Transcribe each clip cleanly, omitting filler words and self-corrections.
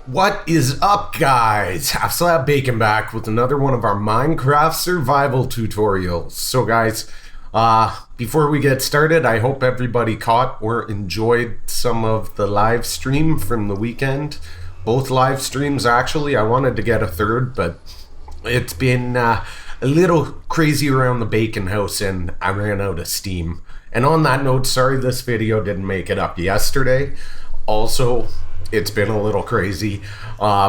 What is up, guys? Half Slab Bacon back with another one of our Minecraft survival tutorials. So guys, before we get started, I hope everybody caught or enjoyed some of the live stream from the weekend. Both live streams, actually. I wanted to get a third, but it's been a little crazy around the bacon house and I ran out of steam. And on that note, sorry this video didn't make it up yesterday. Also, it's been a little crazy.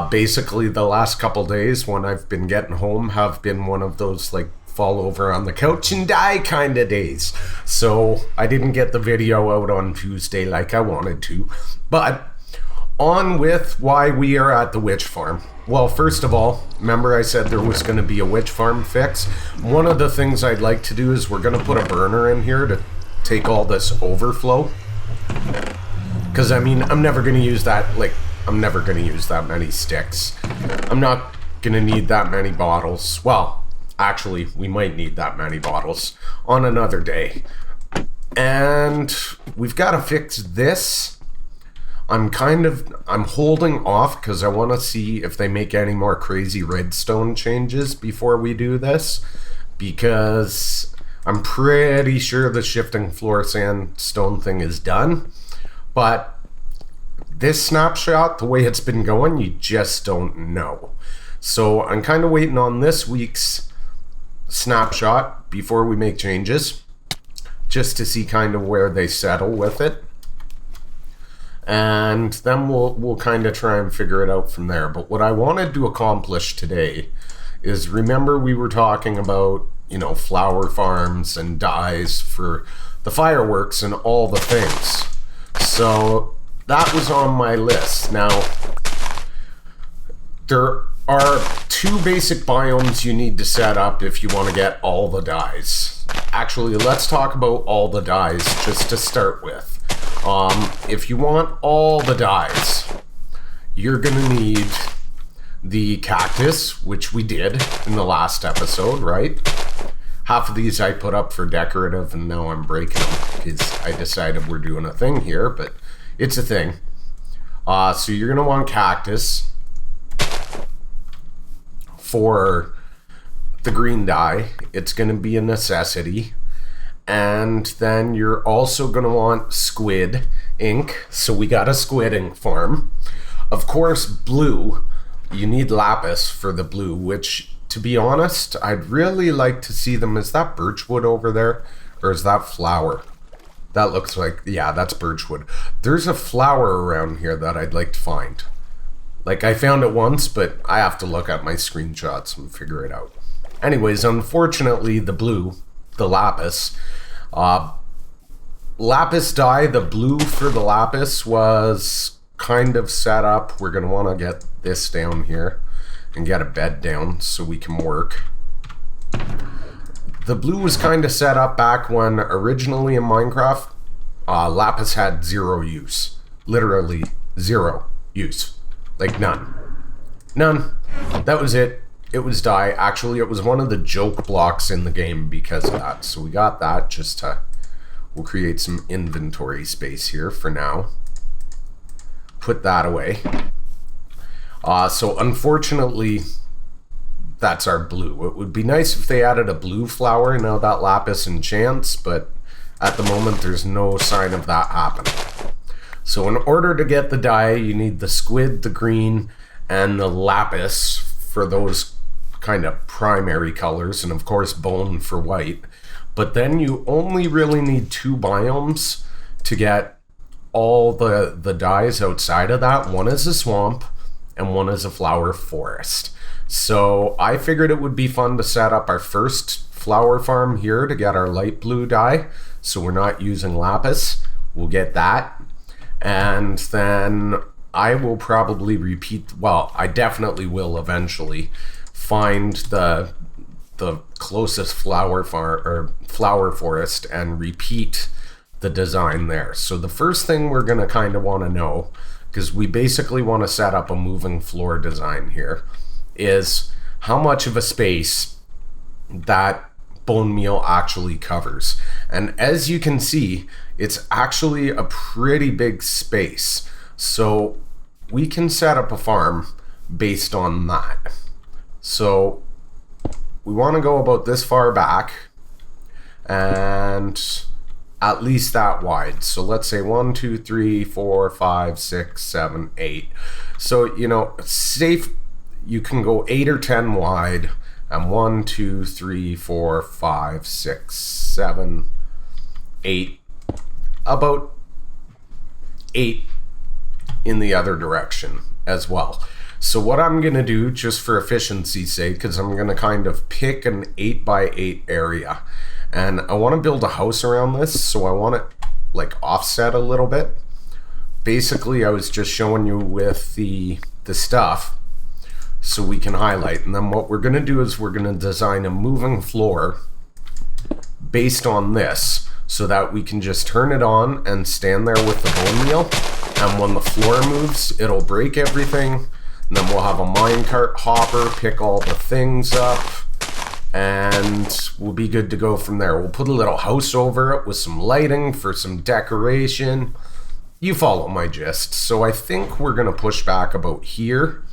Basically, the last couple days when I've been getting home have been one of those like fall over on the couch and die kind of days. So I didn't get the video out on Tuesday like I wanted to. But on with why we are at the witch farm. Well, first of all, remember I said there was going to be a witch farm fix? One of the things I'd like to do is we're going to put a burner in here to take all this overflow. Because, I mean, I'm never going to use that, I'm never going to use that many sticks. I'm not going to need that many bottles. Well, actually, we might need that many bottles on another day. And we've got to fix this. I'm holding off because I want to see if they make any more crazy redstone changes before we do this. Because I'm pretty sure the shifting floor sandstone thing is done. But this snapshot, the way it's been going, you just don't know. So I'm kind of waiting on this week's snapshot before we make changes, just to see kind of where they settle with it. And then we'll kind of try and figure it out from there. But what I wanted to accomplish today is, remember we were talking about, flower farms and dyes for the fireworks and all the things. So that was on my list. Now, there are two basic biomes you need to set up if you want to get all the dyes. Actually, let's talk about all the dyes just to start with. If you want all the dyes, you're going to need the cactus, which we did in the last episode, right? Half of these I put up for decorative, and now I'm breaking them because I decided we're doing a thing here, but it's a thing. So you're going to want cactus for the green dye. It's going to be a necessity. And then you're also going to want squid ink. So we got a squid ink farm. Of course, blue. You need lapis for the blue, which, to be honest, I'd really like to see them. Is that birchwood over there? Or is that flower? That looks like, yeah, that's birchwood. There's a flower around here that I'd like to find. I found it once, but I have to look at my screenshots and figure it out. Anyways, unfortunately, the blue, the lapis dye, the blue for the lapis was kind of set up. We're going to want to get this down here and get a bed down so we can work. The blue was kind of set up back when originally in Minecraft, lapis had zero use. Literally zero use. None. None. That was it. It was dye. Actually, it was one of the joke blocks in the game because of that. So we got that just to... We'll create some inventory space here for now. Put that away. So unfortunately, that's our blue. It would be nice if they added a blue flower. Now that lapis enchants, but at the moment there's no sign of that happening. So in order to get the dye, you need the squid, the green, and the lapis for those kind of primary colors, and of course bone for white. But then you only really need two biomes to get all the dyes outside of that. One is a swamp and one is a flower forest. So I figured it would be fun to set up our first flower farm here to get our light blue dye. So we're not using lapis. We'll get that. And then I will probably repeat, well, I definitely will eventually find the closest flower forest and repeat the design there. So the first thing we're going to kind of want to know, because we basically want to set up a moving floor design here, is how much of a space that bone meal actually covers. And as you can see, it's actually a pretty big space. So we can set up a farm based on that. So we want to go about this far back and at least that wide. So let's say 1, 2, 3, 4, 5, 6, 7, 8. So, you know, safe, you can go 8 or 10 wide, and 1, 2, 3, 4, 5, 6, 7, 8. About 8 in the other direction as well. So what I'm going to do, just for efficiency's sake, because I'm going to kind of pick an 8x8 area. And I want to build a house around this, so I want it like offset a little bit. Basically, I was just showing you with the stuff so we can highlight. And then what we're going to do is we're going to design a moving floor based on this so that we can just turn it on and stand there with the bone meal. And when the floor moves, it'll break everything. And then we'll have a minecart hopper, pick all the things up, and we'll be good to go from there. We'll put a little house over it with some lighting for some decoration. You follow my gist. So I think we're going to push back about here.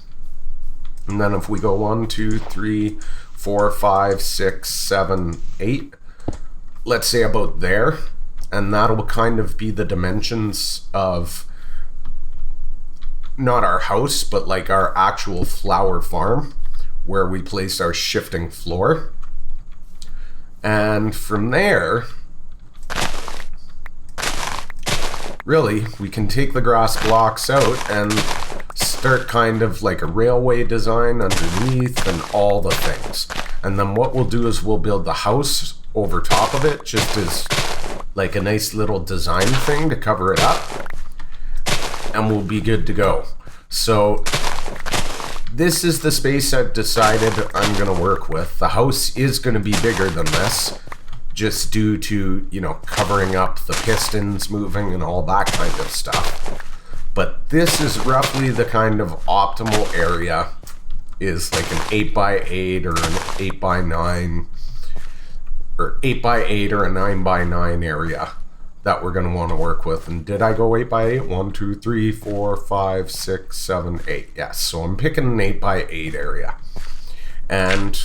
And then if we go 1, 2, 3, 4, 5, 6, 7, 8, let's say about there. And that'll kind of be the dimensions of not our house, but like our actual flower farm, where we place our shifting floor. And from there, really, we can take the grass blocks out and start kind of like a railway design underneath and all the things. And then what we'll do is we'll build the house over top of it, just as like a nice little design thing to cover it up. And we'll be good to go. So this is the space I've decided I'm going to work with. The house is going to be bigger than this, just due to, you know, covering up the pistons moving and all that kind of stuff. But this is roughly the kind of optimal area, is like an 8x8 or an 8x9 or 8x8 or a 9x9 area that we're going to want to work with. And did I go 8x8? 1, 2, 3, 4, 5, 6, 7, 8. Yes, so I'm picking an 8x8 area. And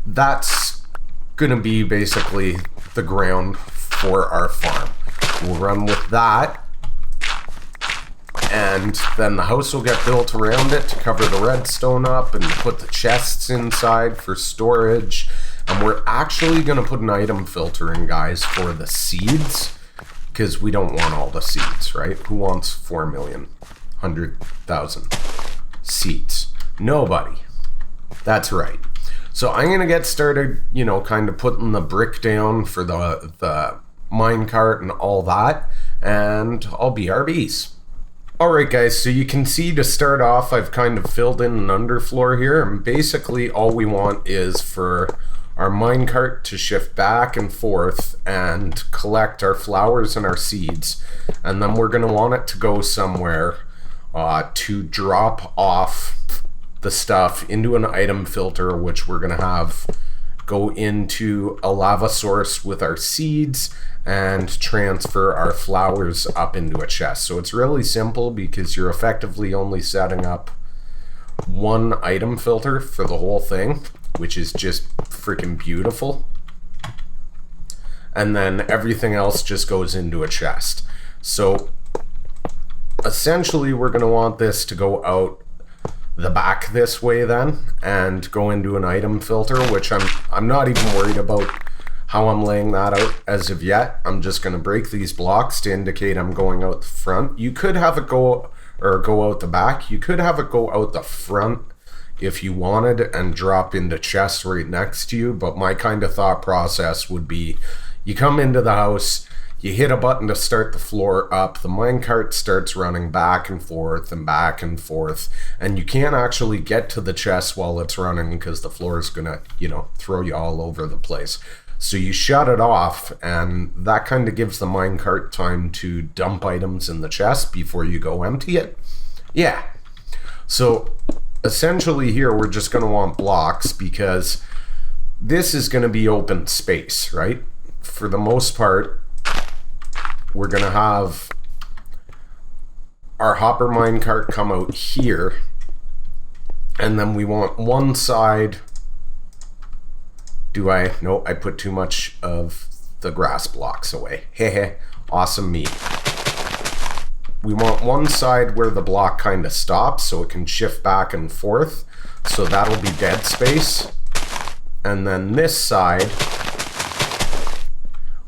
that's going to be basically the ground for our farm. We'll run with that. And then the house will get built around it to cover the redstone up and put the chests inside for storage. And we're actually going to put an item filter in, guys, for the seeds, because we don't want all the seeds, right? Who wants 4,100,000 seeds? Nobody. That's right. So I'm going to get started, you know, kind of putting the brick down for the minecart and all that, and I'll BRBs. Alright guys, so you can see to start off, I've kind of filled in an underfloor here, and basically all we want is for our minecart to shift back and forth and collect our flowers and our seeds, and then we're going to want it to go somewhere to drop off the stuff into an item filter, which we're going to have go into a lava source with our seeds and transfer our flowers up into a chest. So it's really simple because you're effectively only setting up one item filter for the whole thing, which is just freaking beautiful. And then everything else just goes into a chest. So essentially we're going to want this to go out the back this way then and go into an item filter, which I'm not even worried about how I'm laying that out as of yet. I'm just going to break these blocks to indicate I'm going out the front. You could have it go out the back. You could have it go out the front if you wanted and drop into chests right next to you, but my kind of thought process would be you come into the house, you hit a button to start the floor up, the minecart starts running back and forth, and you can't actually get to the chest while it's running because the floor is gonna, you know, throw you all over the place. So you shut it off, and that kind of gives the minecart time to dump items in the chest before you go empty it. Yeah. So essentially here we're just going to want blocks because this is going to be open space, right? For the most part, we're going to have our hopper minecart come out here, and then we want one side. No, I put too much of the grass blocks away. Hehe, awesome me. We want one side where the block kind of stops so it can shift back and forth. So that'll be dead space. And then this side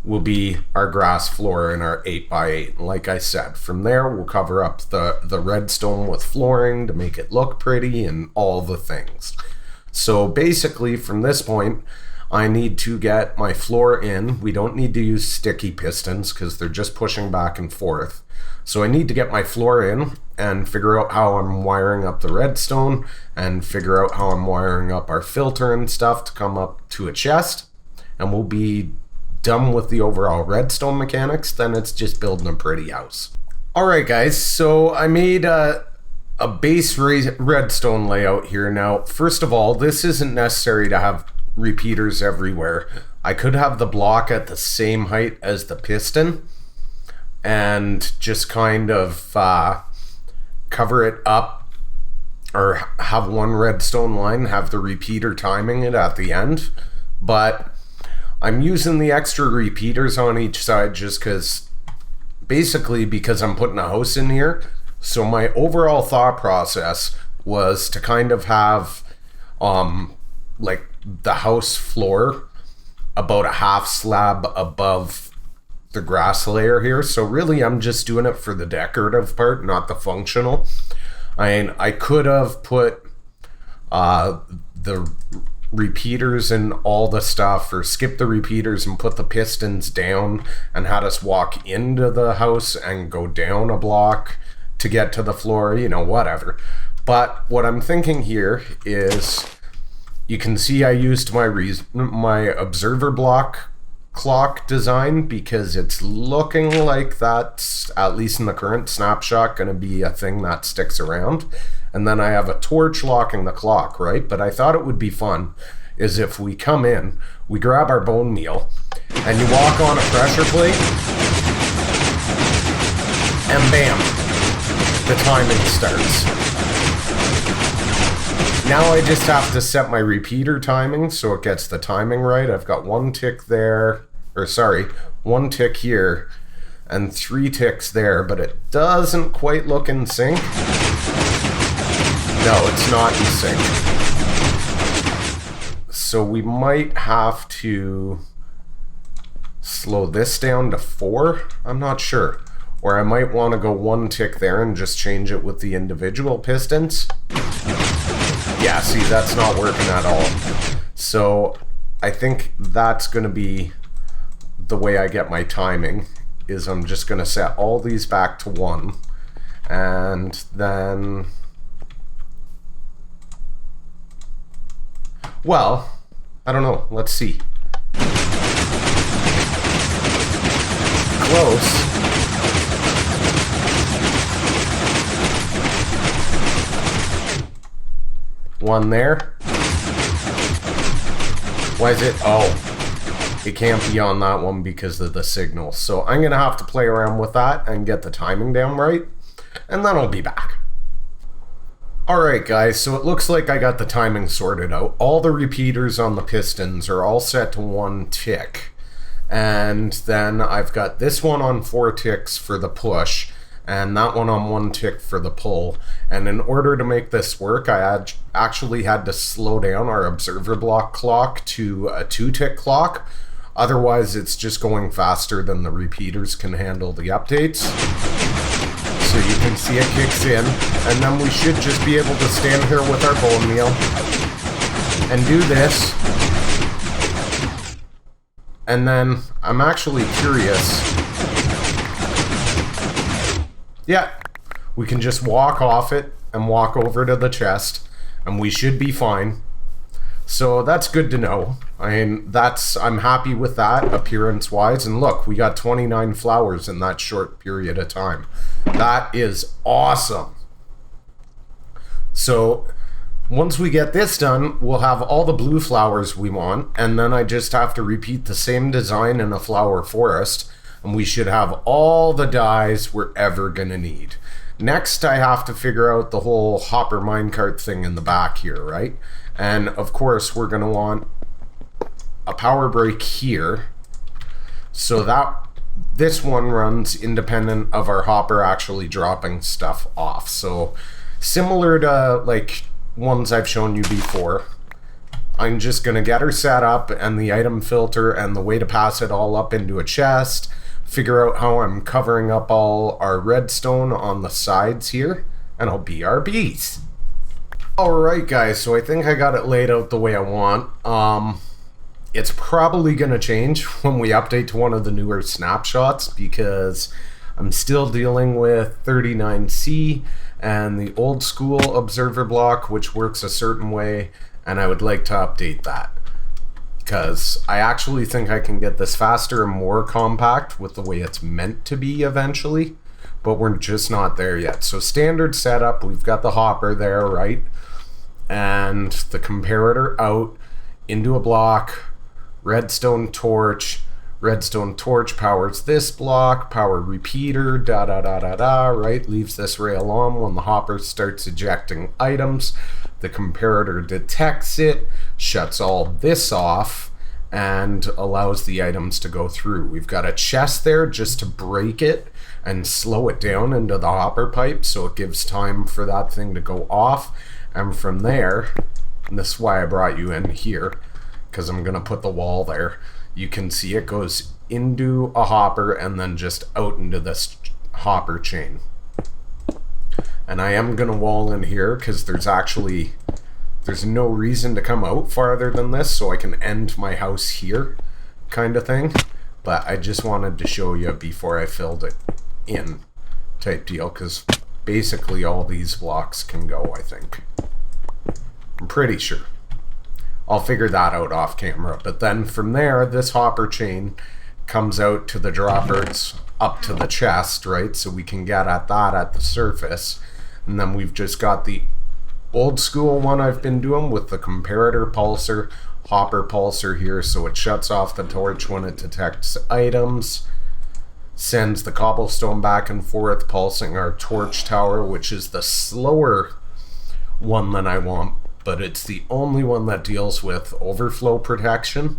will be our grass floor in our 8x8. Like I said, from there we'll cover up the redstone with flooring to make it look pretty and all the things. So basically from this point, I need to get my floor in. We don't need to use sticky pistons because they're just pushing back and forth. So I need to get my floor in and figure out how I'm wiring up the redstone and figure out how I'm wiring up our filter and stuff to come up to a chest. And we'll be done with the overall redstone mechanics. Then it's just building a pretty house. Alright guys, so I made a base redstone layout here. Now, first of all, this isn't necessary to have repeaters everywhere. I could have the block at the same height as the piston and just kind of cover it up, or have one redstone line, have the repeater timing it at the end. But I'm using the extra repeaters on each side just because I'm putting a house in here. So my overall thought process was to kind of have like the house floor about a half slab above the grass layer here. So really I'm just doing it for the decorative part, not the functional. I could have put the repeaters and all the stuff, or skip the repeaters and put the pistons down and had us walk into the house and go down a block to get to the floor, you know, whatever. But what I'm thinking here is, you can see I used my observer block clock design because it's looking like that's, at least in the current snapshot, going to be a thing that sticks around. And then I have a torch locking the clock, right? But I thought it would be fun is if we come in, we grab our bone meal, and you walk on a pressure plate, and bam, the timing starts. Now I just have to set my repeater timing so it gets the timing right. I've got one tick there, one tick here, and 3 ticks there, but it doesn't quite look in sync. No, it's not in sync. So we might have to slow this down to 4. I'm not sure. Or I might want to go 1 tick there and just change it with the individual pistons. Yeah, see, that's not working at all. So I think that's going to be the way I get my timing, is I'm just going to set all these back to 1. And then, well, I don't know. Let's see. Close. One there. Why is it? Oh, it can't be on that one because of the signal. So I'm going to have to play around with that and get the timing down right. And then I'll be back. Alright guys, so it looks like I got the timing sorted out. All the repeaters on the pistons are all set to 1 tick. And then I've got this one on 4 ticks for the push, and that one on 1 tick for the pull. And in order to make this work, I actually had to slow down our observer block clock to a 2 tick clock. Otherwise, it's just going faster than the repeaters can handle the updates. So you can see it kicks in, and then we should just be able to stand here with our bone meal and do this. And then I'm actually curious. Yeah, we can just walk off it and walk over to the chest, and we should be fine. So that's good to know. I mean, I'm happy with that appearance-wise. And look, we got 29 flowers in that short period of time. That is awesome. So once we get this done, we'll have all the blue flowers we want, and then I just have to repeat the same design in a flower forest, and we should have all the dyes we're ever gonna need. Next, I have to figure out the whole hopper minecart thing in the back here, right? And of course, we're going to want a power break here, so that this one runs independent of our hopper actually dropping stuff off. So similar to like ones I've shown you before, I'm just going to get her set up and the item filter and the way to pass it all up into a chest, figure out how I'm covering up all our redstone on the sides here, and I'll BRBs. Alright guys, so I think I got it laid out the way I want. It's probably going to change when we update to one of the newer snapshots, because I'm still dealing with 39C and the old school observer block, which works a certain way, and I would like to update that, because I actually think I can get this faster and more compact with the way it's meant to be eventually, but we're just not there yet. So standard setup, we've got the hopper there, right? And the comparator out into a block, redstone torch powers this block, power repeater, right? Leaves this rail on when the hopper starts ejecting items. The comparator detects it, shuts all this off, and allows the items to go through. We've got a chest there just to break it and slow it down into the hopper pipe, so it gives time for that thing to go off. And from there, and this is why I brought you in here, because I'm going to put the wall there, you can see it goes into a hopper and then just out into this hopper chain. And I am going to wall in here because there's no reason to come out farther than this, so I can end my house here kind of thing. But I just wanted to show you before I filled it in type deal, because basically all these blocks can go, I think. I'm pretty sure. I'll figure that out off camera. But then from there, this hopper chain comes out to the droppers up to the chest, right? So we can get at that at the surface. And then we've just got the old school one I've been doing with the comparator pulsar, hopper pulsar here, so it shuts off the torch when it detects items, sends the cobblestone back and forth, pulsing our torch tower, which is the slower one than I want, but it's the only one that deals with overflow protection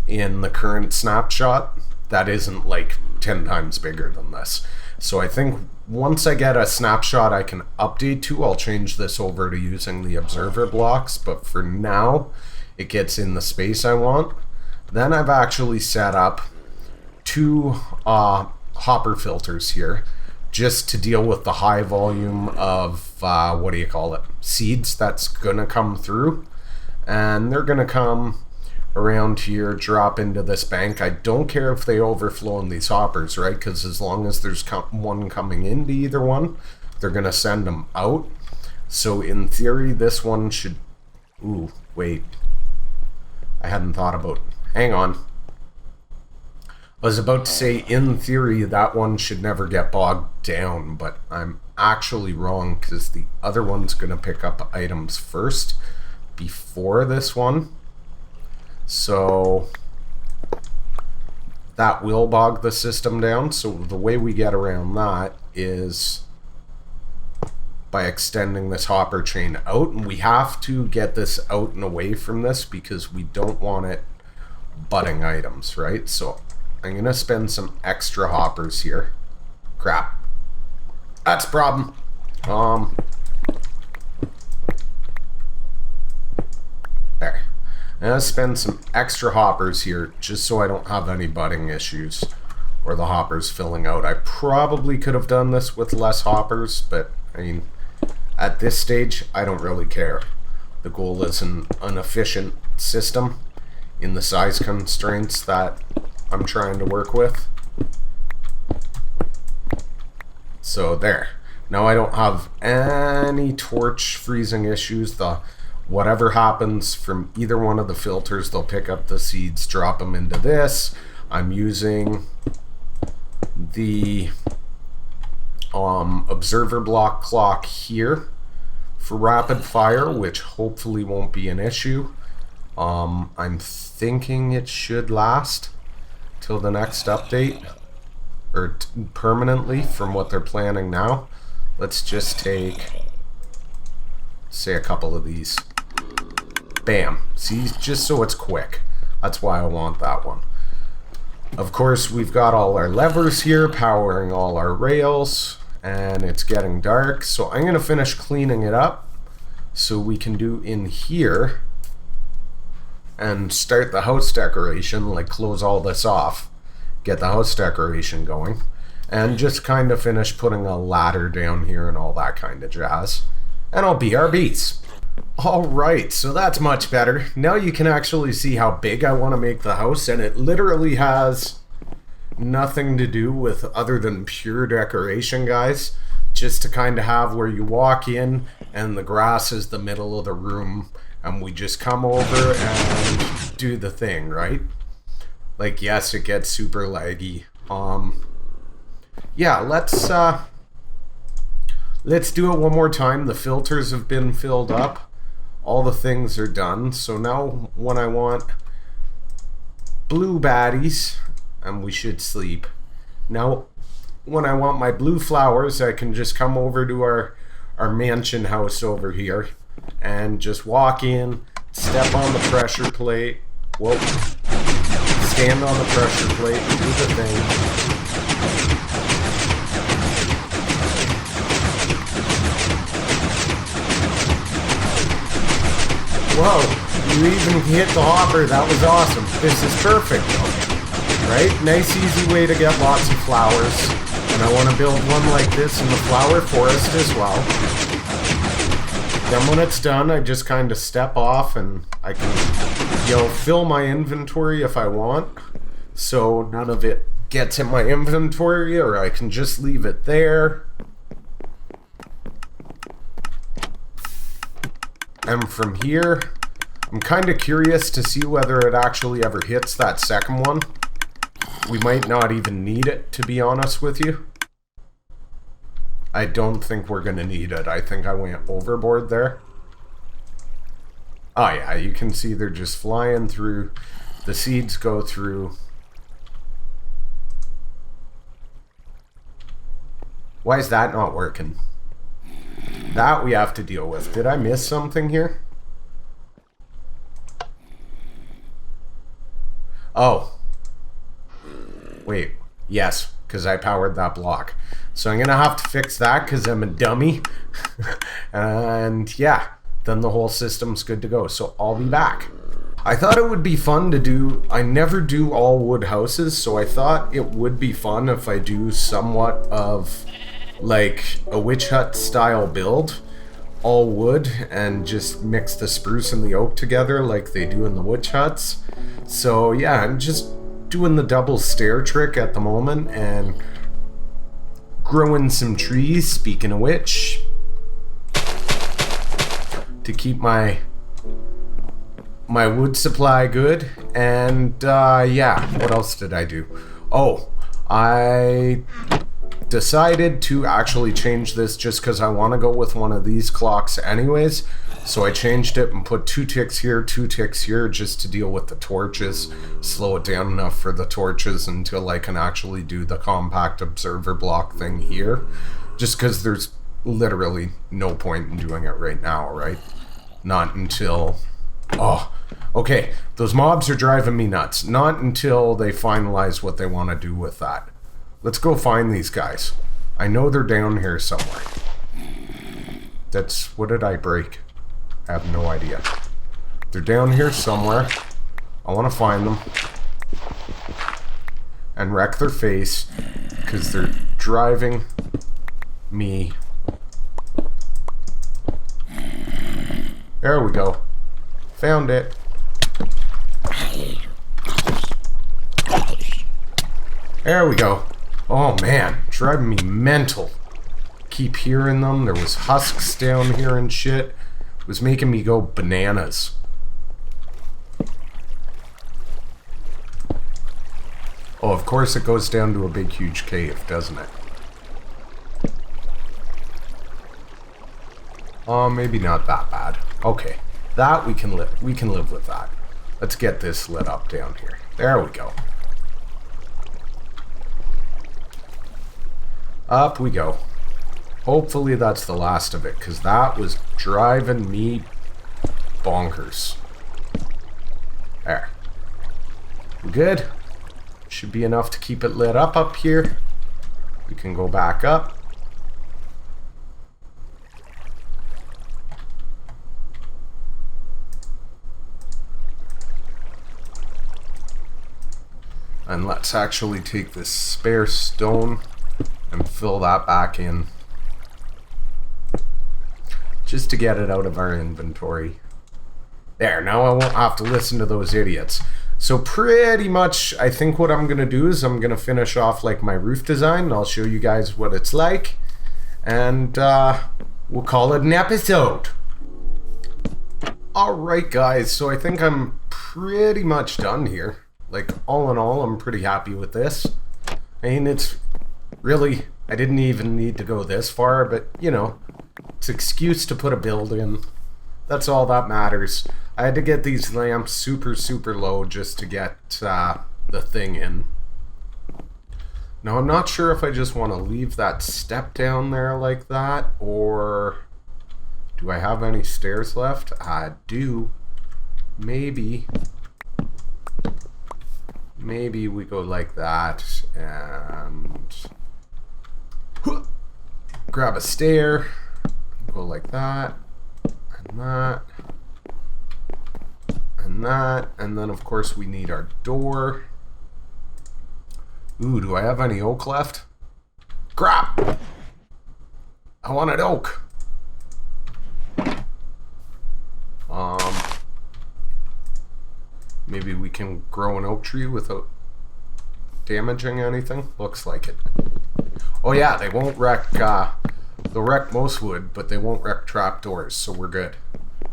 in the current snapshot. That isn't like 10 times bigger than this. So I think once I get a snapshot I can update to, I'll change this over to using the observer blocks, but for now it gets in the space I want. Then I've actually set up two hopper filters here just to deal with the high volume of seeds that's gonna come through, and they're gonna come around here, drop into this bank. I don't care if they overflow in these hoppers, right? Because as long as there's one coming into either one, they're gonna send them out. So in theory, this one should... Ooh, wait. I hadn't thought about... Hang on. I was about to say, in theory, that one should never get bogged down, but I'm actually wrong, because the other one's going to pick up items first before this one. So that will bog the system down. So the way we get around that is by extending this hopper chain out, and we have to get this out and away from this because we don't want it butting items, right? So I'm gonna spend some extra hoppers here. Crap. That's a problem. There. I'm gonna spend some extra hoppers here just so I don't have any butting issues or the hoppers filling out. I probably could have done this with less hoppers, but I mean, at this stage, I don't really care. The goal is an efficient system in the size constraints that I'm trying to work with. So there. Now I don't have any torch freezing issues. Whatever happens from either one of the filters, they'll pick up the seeds, drop them into this. I'm using the observer block clock here for rapid fire, which hopefully won't be an issue. I'm thinking it should last till the next update, or permanently from what they're planning now. Let's just take, say, a couple of these. Bam. See, just so it's quick. That's why I want that one. Of course, we've got all our levers here powering all our rails, and it's getting dark, so I'm going to finish cleaning it up so we can do in here and start the house decoration, like close all this off, get the house decoration going, and just kind of finish putting a ladder down here and all that kind of jazz, and I'll BRBs. Alright, so that's much better. Now you can actually see how big I want to make the house, and it literally has nothing to do with other than pure decoration, guys. Just to kind of have where you walk in and the grass is the middle of the room and we just come over and do the thing, right? Like, yes, it gets super laggy. Yeah, let's do it one more time. The filters have been filled up. All the things are done. So now when I want blue baddies, and we should sleep. Now when I want my blue flowers, I can just come over to our mansion house over here and just walk in, step on the pressure plate, whoa, stand on the pressure plate and do the thing. Whoa, you even hit the hopper. That was awesome. This is perfect, right? Nice, easy way to get lots of flowers. And I want to build one like this in the flower forest as well. Then when it's done, I just kind of step off and I can, you know, fill my inventory if I want. So none of it gets in my inventory, or I can just leave it there. And from here, I'm kind of curious to see whether it actually ever hits that second one. We might not even need it, to be honest with you. I don't think we're going to need it. I think I went overboard there. Oh yeah, you can see they're just flying through. The seeds go through. Why is that not working? That we have to deal with. Did I miss something here? Oh. Wait. Yes, because I powered that block. So I'm going to have to fix that because I'm a dummy. And yeah, then the whole system's good to go. So I'll be back. I thought it would be fun to do... I never do all wood houses, so I thought it would be fun if I do somewhat of like a witch hut style build, all wood, and just mix the spruce and the oak together like they do in the witch huts. So yeah, I'm just doing the double stair trick at the moment and growing some trees, speaking of which, to keep my wood supply good. And yeah, what else did I do? Oh, I decided to actually change this just because I want to go with one of these clocks anyways. So I changed it and put 2 ticks here, 2 ticks here, just to deal with the torches, slow it down enough for the torches until I can actually do the compact observer block thing here. Just because there's literally no point in doing it right now, right? Not until... Oh, okay, those mobs are driving me nuts. Not until they finalize what they want to do with that. Let's go find these guys. I know they're down here somewhere. That's... What did I break? I have no idea. They're down here somewhere. I want to find them. And wreck their face. Because they're driving me. There we go. Found it. There we go. Oh man, driving me mental. Keep hearing them. There was husks down here and shit. It was making me go bananas. Oh, of course it goes down to a big huge cave, doesn't it? Oh, maybe not that bad. Okay. That we can live with that. Let's get this lit up down here. There we go. Up we go. Hopefully that's the last of it, because that was driving me bonkers. There. We good? Should be enough to keep it lit up here. We can go back up. And let's actually take this spare stone and fill that back in. Just to get it out of our inventory. There, now I won't have to listen to those idiots. So pretty much, I think what I'm going to do is I'm going to finish off like my roof design. And I'll show you guys what it's like. And we'll call it an episode. Alright guys, so I think I'm pretty much done here. Like, all in all, I'm pretty happy with this. I mean, it's really, I didn't even need to go this far, but, you know, it's an excuse to put a build in. That's all that matters. I had to get these lamps super, super low just to get the thing in. Now, I'm not sure if I just want to leave that step down there like that, or do I have any stairs left? I do. Maybe we go like that and grab a stair, go like that, and that, and that, and then of course we need our door. Ooh, do I have any oak left? Crap! I wanted oak. Maybe we can grow an oak tree without damaging anything. Looks like it. Oh yeah, they won't wreck, they'll wreck most wood, but they won't wreck trapdoors, so we're good.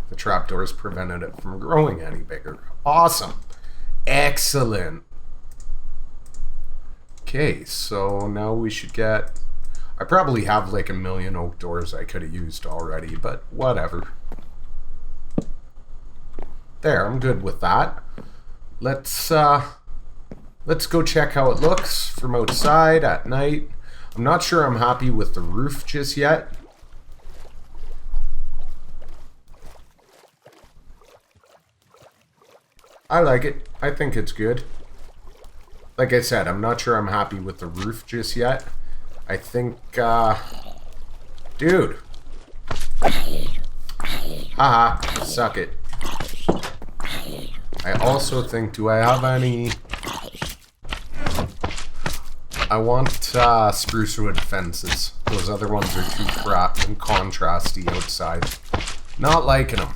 The trapdoors prevented it from growing any bigger. Awesome. Excellent. Okay, so now we should get... I probably have like 1,000,000 oak doors I could have used already, but whatever. There, I'm good with that. Let's go check how it looks from outside at night. I'm not sure I'm happy with the roof just yet. I like it. I think it's good. Like I said, I'm not sure I'm happy with the roof just yet. I think, dude. Haha, suck it. I also think, do I have any... I want spruce wood fences. Those other ones are too crap and contrasty outside. Not liking them.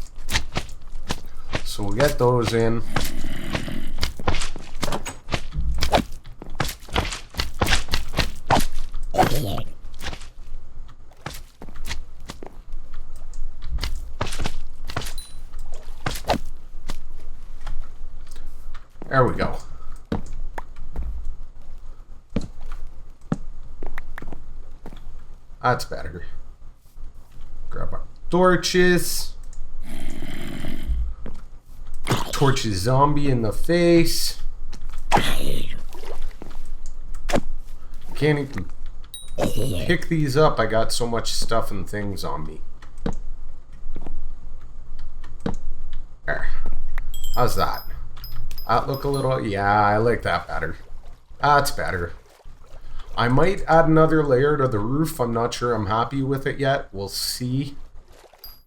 So we'll get those in. There we go. That's better. Grab our torches. Torch a zombie in the face. Can't even pick these up. I got so much stuff and things on me. There. How's that? That look a little... Yeah, I like that better. That's better. I might add another layer to the roof. I'm not sure I'm happy with it yet. We'll see.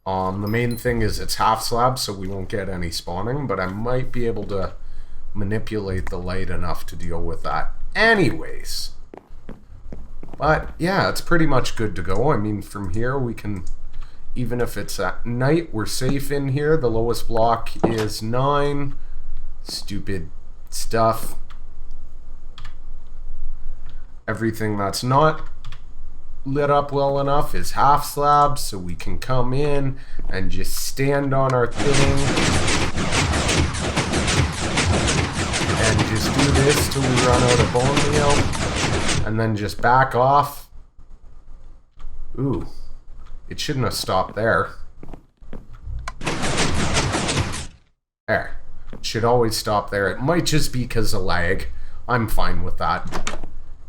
The main thing is it's half slab, so we won't get any spawning, but I might be able to manipulate the light enough to deal with that anyways. But yeah, it's pretty much good to go. I mean, from here we can, even if it's at night, we're safe in here. The lowest block is 9. Stupid stuff. Everything that's not lit up well enough is half slab, so we can come in and just stand on our thing and just do this till we run out of bone meal, and then just back off. Ooh, it shouldn't have stopped there. There. It should always stop there. It might just be because of lag. I'm fine with that.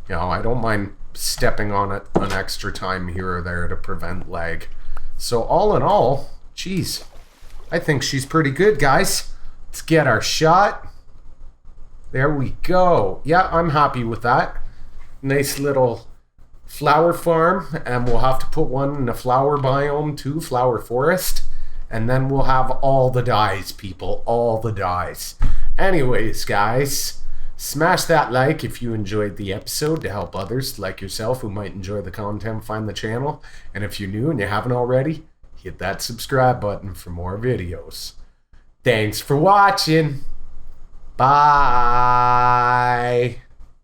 You know, I don't mind stepping on it an extra time here or there to prevent lag. So all in all, geez, I think she's pretty good, guys. Let's get our shot. There we go. Yeah, I'm happy with that. Nice little flower farm, and we'll have to put one in a flower biome too, flower forest, and then we'll have all the dyes, people, all the dyes. Anyways, guys, smash that like if you enjoyed the episode to help others like yourself who might enjoy the content find the channel, and if you're new and you haven't already, hit that subscribe button for more videos. Thanks for watching. Bye.